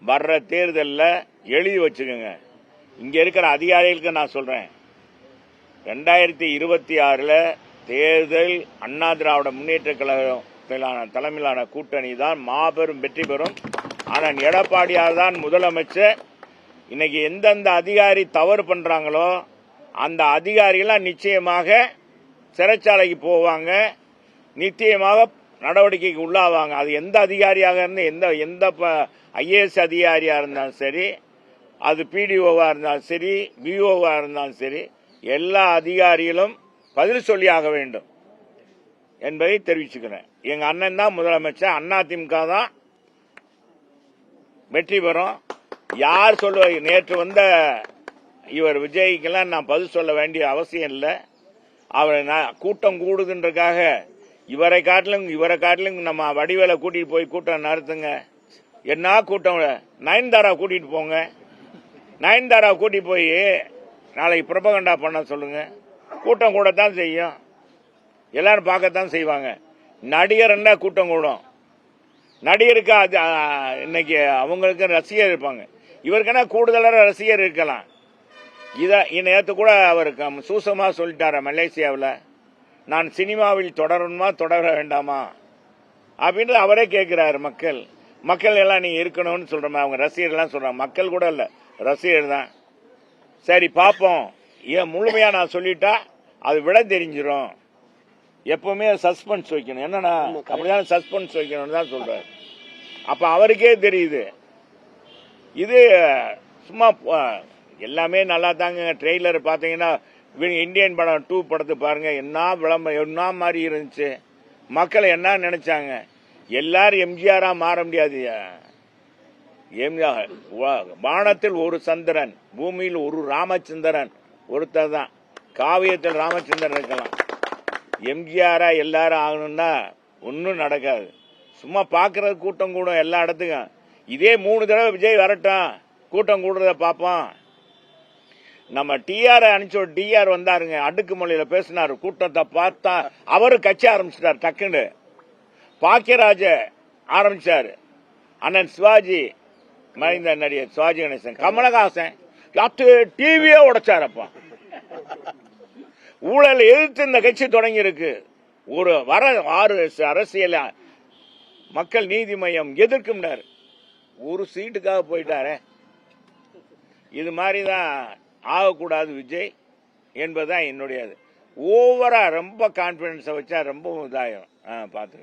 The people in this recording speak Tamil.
வர்ற தேர்தலில் எழுதி வச்சுக்கோங்க. இங்க இருக்கிற அதிகாரிகளுக்கு நான் சொல்றேன், 2026 தேர்தல் அண்ணா திராவிட முன்னேற்ற கழகம் தலைமையிலான கூட்டணி தான் மாபெரும் வெற்றி பெறும். ஆனால் எடப்பாடியார் தான் முதலமைச்சர். இன்னைக்கு எந்தெந்த அதிகாரி தவறு பண்றாங்களோ அந்த அதிகாரிகள் நிச்சயமாக சிறைச்சாலைக்கு போவாங்க, நிச்சயமாக நடவடிக்கைக்கு உள்ளாவாங்க. அது எந்த அதிகாரியாக இருந்தால் எந்த ஐஏஎஸ் அதிகாரியா இருந்தாலும் சரி, அது பிடிஓவா இருந்தாலும் சரி, பிஓவா இருந்தாலும் சரி, எல்லா அதிகாரிகளும் பதில் சொல்லி ஆக வேண்டும் என்பதை தெரிவிச்சுக்கிறேன். எங்க அண்ணன் தான் முதலமைச்சர், அதிமுக தான் வெற்றி பெறும். யார் சொல்லுவ நேற்று வந்த இவர் விஜய்க்கெல்லாம் நான் பதில் சொல்ல வேண்டிய அவசியம் இல்லை. அவர் கூட்டம் கூடுதுன்றக்காக இவரை காட்டிலும் நம்ம வடிவேலை கூட்டிட்டு போய் கூட்டம் நடத்துங்க. என்ன கூட்டம்? நயன்தாரா கூட்டிட்டு போங்க. நயன்தாரா கூட்டிட்டு போய் நாளைக்கு புரபகண்டா பண்ண சொல்லுங்க. கூட்டம் கூடத்தான் செய்யும், எல்லாரும் பார்க்கத்தான் செய்வாங்க. நடிகர் என்ன கூட்டம் கூடும்? நடிகருக்கு இன்னைக்கு அவங்களுக்கு ரசிகர் இருப்பாங்க, இவருக்குன்னா கூடுதலான ரசிகர் இருக்கலாம். நேற்று கூட அவருக்கு சூசமா சொல்லிட்டார மலேசியாவில், நான் சினிமாவில் தொடரணுமா தொடர வேண்டாமா அப்படின்றது அவரே கேட்கிறாரு. மக்கள் எல்லாம் நீங்க இருக்கணும்னு சொல்றமா, அவங்க ரசிகர் எல்லாம் சொல்றாங்க. மக்கள் கூட இல்ல, ரசிகர் தான். சரி பார்ப்போம். ஏன் முழுமையா நான் சொல்லிட்டா அது விட தெரிஞ்சிடும். எப்பவுமே சஸ்பென்ஸ் வைக்கணும். என்னன்னா அப்படிதான் சஸ்பென்ஸ் வைக்கணும்னு தான் சொல்றாரு. அப்ப அவருக்கே தெரியுது. இது சும்மா எல்லாமே நல்லா தாங்க. ட்ரெய்லர் பாத்தீங்கன்னா இந்தியன் படம் 2 படத்தை பாருங்க, என்ன விளம்பரம் என்ன மாதிரி இருந்துச்சு. மக்கள் என்ன நினைச்சாங்க? எல்லாரும் எம்ஜிஆரா மாற முடியாது. வானத்தில் ஒரு சந்திரன், பூமியில் ஒரு ராமச்சந்திரன் ஒருத்தர் தான். காவியத்தில் ராமச்சந்திரன் இருக்கலாம். எம்ஜிஆரா எல்லாரும் ஆகணும்னா ஒன்னும் நடக்காது. சும்மா பாக்குறது கூட்டம் கூடும் எல்லா இடத்துக்கும். இதே 3 தடவை விஜய் வரட்டும், கூட்டம் கூடுறத பார்ப்போம். நம்ம டிஆர் அனுப்பிச்சு டிஆர் வந்தாருங்க, அடுக்குமொழியில பேசினாரு. கூட்டத்தை பார்த்தா அவரு கட்சி ஆரம்பிச்சிட்டாரு. டக்குன்னு பாக்கியராஜ ஆரம்பிச்சாரு. அண்ணன் சிவாஜி, மறைந்த நடிகர் சிவாஜி கணேசன், கமலஹாசன் டிவியே உடைச்சாரப்பா. ஊழல் எதிர்த்து இந்த கட்சி தொடங்கி இருக்கு. ஒரு 6 அரசியல் மக்கள் நீதி மையம் எதிர்க்கும் ஒரு சீட்டுக்காக போயிட்டாரு. இது மாதிரிதான் ஆகக்கூடாது விஜய் என்பதுதான் என்னுடைய. ஓவரா ரொம்ப கான்பிடன்ஸை வச்சா ரொம்ப இதாயிரும். பாத்துக்க.